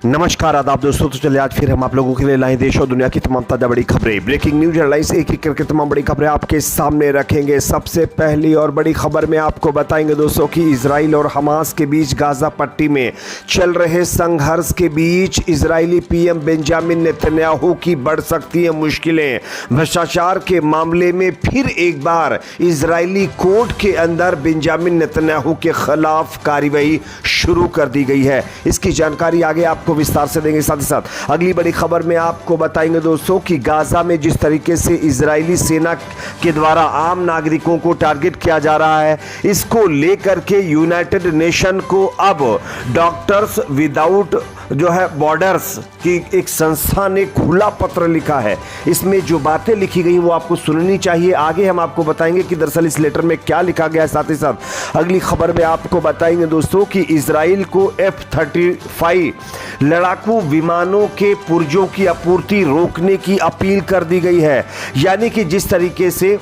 नमस्कार आदाब दोस्तों। तो चलिए आज फिर हम आप लोगों के लिए लाए देश और दुनिया की तमाम ताज़ा बड़ी खबरें, ब्रेकिंग न्यूज हेडलाइंस एक एक करके तमाम बड़ी खबरें आपके सामने रखेंगे। सबसे पहली और बड़ी खबर में आपको बताएंगे दोस्तों कि इजराइल और हमास के बीच गाजा पट्टी में चल रहे संघर्ष के बीच इजरायली पीएम बेंजामिन नेतन्याहू की बढ़ सकती है मुश्किलें। भ्रष्टाचार के मामले में फिर एक बार इजरायली कोर्ट के अंदर बेंजामिन नेतन्याहू के खिलाफ कार्रवाई शुरू कर दी गई है। इसकी जानकारी आगे आपको विस्तार से देंगे। साथ ही साथ अगली बड़ी खबर में आपको बताएंगे दोस्तों कि गाजा में जिस तरीके से इजरायली सेना के द्वारा आम नागरिकों को टारगेट किया जा रहा है, इसको लेकर के यूनाइटेड नेशन को अब डॉक्टर्स विदाउट जो है बॉर्डर्स की एक संस्था ने खुला पत्र लिखा है। इसमें जो बातें लिखी गई वो आपको सुननी चाहिए। आगे हम आपको बताएंगे कि दरअसल इस लेटर में क्या लिखा गया है। साथ ही साथ अगली खबर में आपको बताएंगे दोस्तों कि इजराइल को F-35 लड़ाकू विमानों के पुर्जों की आपूर्ति रोकने की अपील कर दी गई है। यानी कि जिस तरीके से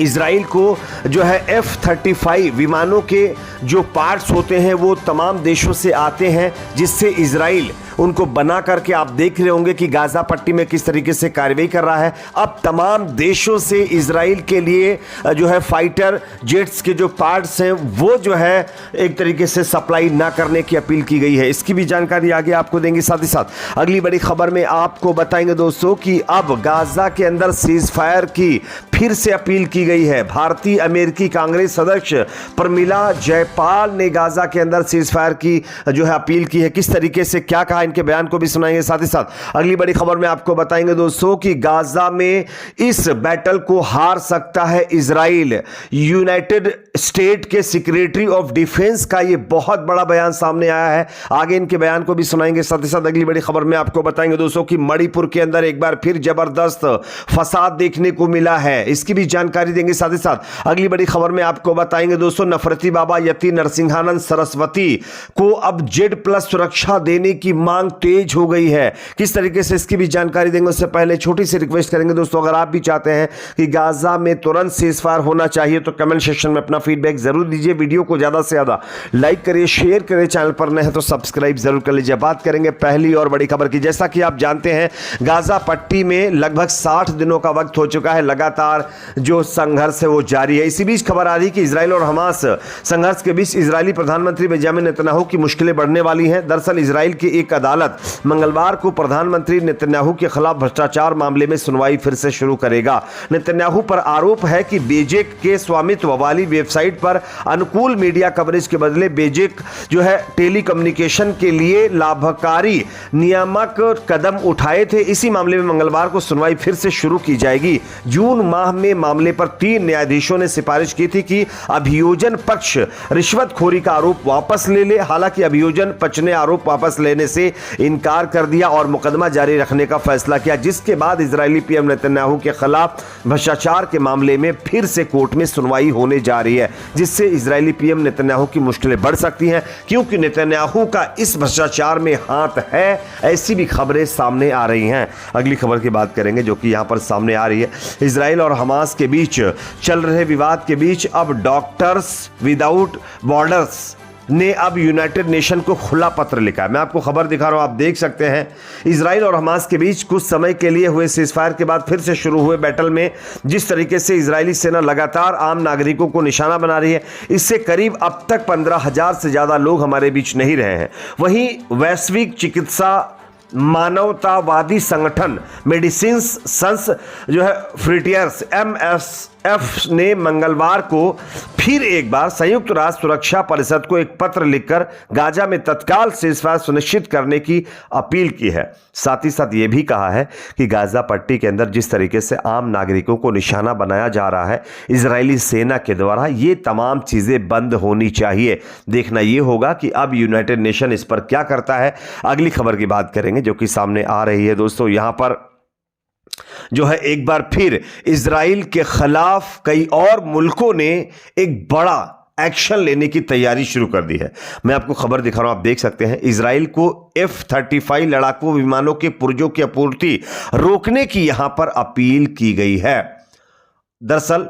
इजराइल को जो है F-35 विमानों के जो पार्ट्स होते हैं वो तमाम देशों से आते हैं, जिससे इजराइल उनको बना करके आप देख रहे होंगे कि गाजा पट्टी में किस तरीके से कार्रवाई कर रहा है। अब तमाम देशों से इजराइल के लिए जो है फाइटर जेट्स के जो पार्ट्स हैं वो जो है एक तरीके से सप्लाई ना करने की अपील की गई है। इसकी भी जानकारी आगे आपको देंगे। साथ ही साथ अगली बड़ी खबर में आपको बताएंगे दोस्तों कि अब गाजा के अंदर सीज फायर की फिर से अपील की गई है। भारतीय अमेरिकी कांग्रेस सदस्य प्रमिला जयपाल ने गाजा के अंदर सीज फायर की जो है अपील की है। किस तरीके से क्या कहा, इनके बयान को भी सुनाएंगे। साथ ही साथ अगली बड़ी खबर में आपको बताएंगे दोस्तों कि गाजा में इस बैटल को हार सकता है इजराइल। यूनाइटेड स्टेट के सेक्रेटरी ऑफ डिफेंस का यह बहुत बड़ा बयान सामने आया है। आगे इनके बयान को भी सुनाएंगे। साथ ही साथ अगली बड़ी खबर में आपको बताएंगे दोस्तों कि मणिपुर के अंदर एक बार फिर जबरदस्त फसाद देखने को मिला है। इसकी भी जानकारी देंगे। साथ ही साथ अगली बड़ी खबर में आपको बताएंगे दोस्तों नफरती बाबा यति नरसिंहानंद सरस्वती को अब Z+ सुरक्षा देने की मांग तेज हो गई है। किस तरीके से, इसकी भी जानकारी देंगे। उससे पहले छोटी सी रिक्वेस्ट करेंगे दोस्तों, अगर आप भी चाहते हैं कि गाजा में तुरंत सीज़फायर होना चाहिए तो कमेंट सेक्शन में अपना फीडबैक जरूर दीजिए। वीडियो को ज्यादा से ज्यादा लाइक करिए, शेयर करिए, चैनल पर नए हैं तो सब्सक्राइब जरूर कर लीजिए। बात करेंगे पहली और बड़ी खबर की। जैसा कि आप जानते हैं गाजा पट्टी में लगभग 60 दिनों का वक्त हो चुका है, लगातार जो संघर्ष है वो जारी है। इसी बीच खबर आ रही कि इजराइल और हमास संघर्ष के बीच इजरायली प्रधानमंत्री बेंजामिन नेतन्याहू की मुश्किलें बढ़ने वाली हैं। दरअसल इजराइल की एक अदालत मंगलवार को प्रधानमंत्री नेतन्याहू के खिलाफ भ्रष्टाचार मामले में सुनवाई फिर से शुरू करेगा। नेतन्याहू पर आरोप है कि बेजेक के स्वामित्व वाली वेबसाइट पर अनुकूल मीडिया कवरेज के बदले बेजेक जो है टेलीकम्युनिकेशन के लिए लाभकारी नियामक कदम उठाए थे। इसी मामले में मंगलवार को सुनवाई फिर से शुरू की जाएगी। जून माह में मामले पर 3 न्यायाधीशों ने सिफारिश की थी कि अभियोजन पक्ष रिश्वतखोरी का आरोप वापस ले ले। हालांकि अभियोजन पक्ष ने आरोप वापस लेने से इनकार कर दिया और मुकदमा जारी रखने का फैसला किया, जिसके बाद इजरायली पीएम नेतन्याहू के खिलाफ भ्रष्टाचार के मामले में फिर से कोर्ट में सुनवाई होने जा रही है, जिससे इजरायली पीएम नेतन्याहू की मुश्किलें बढ़ सकती हैं, क्योंकि नेतन्याहू का इस भ्रष्टाचार में हाथ है। ऐसी भी खबरें सामने आ रही हैं। अगली खबर की बात करेंगे जो कि यहां पर सामने आ रही है। इजराइल और हमास के बीच चल रहे विवाद के बीच अब डॉक्टर्स विदाउट बॉर्डर्स ने अब यूनाइटेड नेशन को खुला पत्र लिखा है। मैं आपको खबर दिखा रहा हूं, आप देख सकते हैं। इजराइल और हमास के बीच कुछ समय के लिए हुए सीज़फायर के बाद फिर से शुरू हुए बैटल में जिस तरीके से इजरायली सेना लगातार आम नागरिकों को निशाना बना रही है, इससे करीब अब तक 15,000 से ज्यादा लोग हमारे बीच नहीं रहे हैं। वहीं वैश्विक चिकित्सा मानवतावादी संगठन मेडिसिन्स सन्स जो है फ्रंटियर्स MSF ने मंगलवार को फिर एक बार संयुक्त राष्ट्र सुरक्षा परिषद को एक पत्र लिखकर गाजा में तत्काल सीज़फायर सुनिश्चित करने की अपील की है। साथ ही साथ ये भी कहा है कि गाजा पट्टी के अंदर जिस तरीके से आम नागरिकों को निशाना बनाया जा रहा है इजरायली सेना के द्वारा, ये तमाम चीजें बंद होनी चाहिए। देखना ये होगा कि अब यूनाइटेड नेशन इस पर क्या करता है। अगली खबर की बात करेंगे जो कि सामने आ रही है दोस्तों। यहां पर जो है एक बार फिर इजराइल के खिलाफ कई और मुल्कों ने एक बड़ा एक्शन लेने की तैयारी शुरू कर दी है। मैं आपको खबर दिखा रहा हूं, आप देख सकते हैं। इजराइल को F-35 लड़ाकू विमानों के पुर्जों की आपूर्ति रोकने की यहां पर अपील की गई है। दरअसल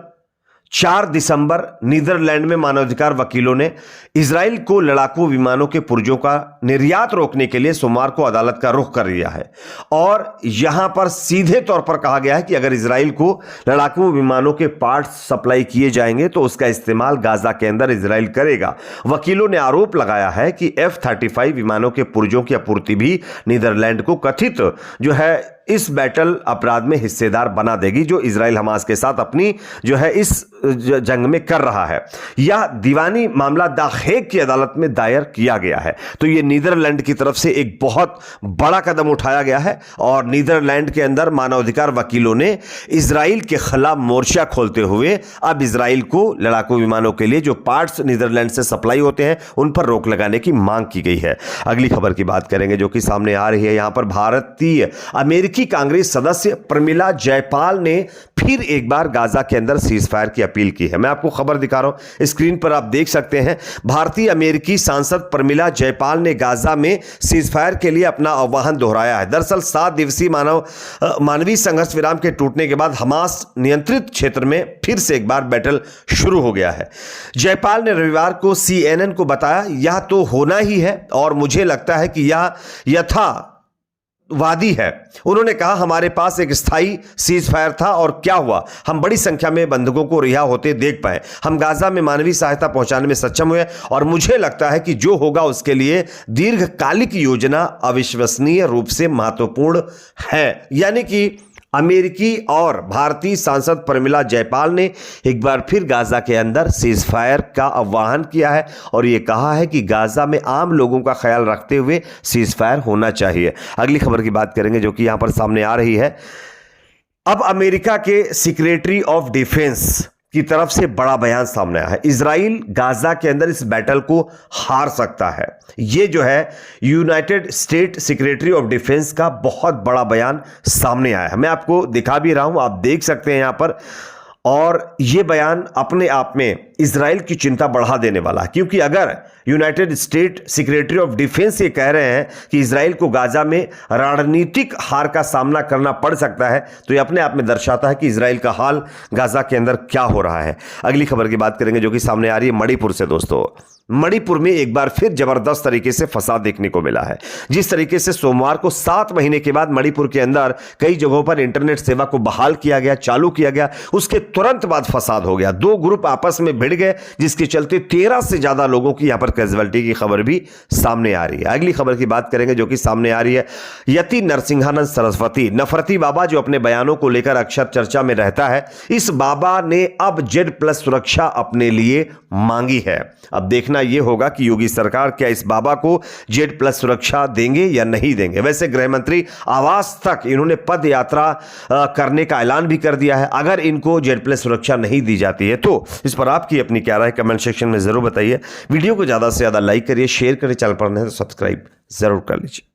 4 दिसंबर नीदरलैंड में मानवाधिकार वकीलों ने इजराइल को लड़ाकू विमानों के पुर्जों का निर्यात रोकने के लिए सोमवार को अदालत का रुख कर लिया है और यहां पर सीधे तौर पर कहा गया है कि अगर इजराइल को लड़ाकू विमानों के पार्ट्स सप्लाई किए जाएंगे तो उसका इस्तेमाल गाजा के अंदर इजराइल करेगा। वकीलों ने आरोप लगाया है कि F-35 विमानों के पुर्जों की आपूर्ति भी नीदरलैंड को कथित जो है इस बैटल अपराध में हिस्सेदार बना देगी जो इजराइल हमास के साथ अपनी जो है इस जंग में कर रहा है। यह दीवानी मामला द हेग की अदालत में दायर किया गया है। तो यह नीदरलैंड की तरफ से एक बहुत बड़ा कदम उठाया गया है और नीदरलैंड के अंदर मानवाधिकार वकीलों ने इजराइल के खिलाफ मोर्चा खोलते हुए अब इजराइल को लड़ाकू विमानों के लिए जो पार्ट्स नीदरलैंड से सप्लाई होते हैं उन पर रोक लगाने की मांग की गई है। अगली खबर की बात करेंगे जो कि सामने आ रही है। यहां पर भारतीय अमेरिकी कांग्रेस सदस्य प्रमिला जयपाल ने फिर एक बार गाजा के अंदर सीज फायर की अपील की है। मैं आपको खबर दिखा रहा हूं, स्क्रीन पर आप देख सकते हैं। भारतीय अमेरिकी सांसद प्रमिला जयपाल ने गाजा में सीज फायर के लिए अपना आह्वान दोहराया है। दरअसल 7 दिवसीय मानवीय संघर्ष विराम के टूटने के बाद हमास नियंत्रित क्षेत्र में फिर से एक बार बैटल शुरू हो गया है। जयपाल ने रविवार को CNN को बताया, यह तो होना ही है और मुझे लगता है कि यह यथावादी है। उन्होंने कहा, हमारे पास एक स्थायी सीज फायर था और क्या हुआ, हम बड़ी संख्या में बंधकों को रिहा होते देख पाए, हम गाजा में मानवीय सहायता पहुंचाने में सक्षम हुए और मुझे लगता है कि जो होगा उसके लिए दीर्घकालिक योजना अविश्वसनीय रूप से महत्वपूर्ण है। यानी कि अमेरिकी और भारतीय सांसद प्रमिला जयपाल ने एक बार फिर गाजा के अंदर सीज फायर का आह्वान किया है और यह कहा है कि गाजा में आम लोगों का ख्याल रखते हुए सीज फायर होना चाहिए। अगली खबर की बात करेंगे जो कि यहां पर सामने आ रही है। अब अमेरिका के सेक्रेटरी ऑफ डिफेंस की तरफ से बड़ा बयान सामने आया है। इजराइल गाजा के अंदर इस बैटल को हार सकता है। यह जो है United state secretary of defence का बहुत बड़ा बयान सामने आया है। मैं आपको दिखा भी रहा हूं, आप देख सकते हैं यहां पर। और यह बयान अपने आप में इजराइल की चिंता बढ़ा देने वाला है, क्योंकि अगर United state secretary of defence ये कह रहे हैं कि इजराइल को गाजा में रणनीतिक हार का सामना करना पड़ सकता है तो ये अपने आप में दर्शाता है कि इजराइल का हाल गाजा के अंदर क्या हो रहा है। अगली खबर की बात करेंगे जो कि सामने आ रही है मणिपुर से। दोस्तों, मणिपुर में एक बार फिर जबरदस्त तरीके से फसाद देखने को मिला है। जिस तरीके से सोमवार को 7 महीने के बाद मणिपुर के अंदर कई जगहों पर इंटरनेट सेवा को बहाल किया गया, चालू किया गया, उसके तुरंत बाद फसाद हो गया। 2 ग्रुप आपस में भिड़ गए जिसके चलते 13 से ज्यादा लोगों की यहां पर कैजुअलिटी की खबर भी सामने आ रही है। अगली खबर की बात करेंगे जो कि सामने आ रही है। यति नरसिंहानंद सरस्वती, नफरती बाबा जो अपने बयानों को लेकर अक्सर चर्चा में रहता है, इस बाबा ने अब Z+ सुरक्षा अपने लिए मांगी है। अब देखना यह होगा कि योगी सरकार क्या इस बाबा को Z+ सुरक्षा देंगे या नहीं देंगे। वैसे गृह मंत्री आवास तक इन्होंने पद यात्रा करने का ऐलान भी कर दिया है। अगर इनको Z+ सुरक्षा नहीं दी जाती है तो इस पर आपकी अपनी क्या राय कमेंट सेक्शन में जरूर बताइए। वीडियो को ज्यादा से ज्यादा लाइक करिए, शेयर करिए, चैनल पर नहीं तो सब्सक्राइब जरूर कर लीजिए।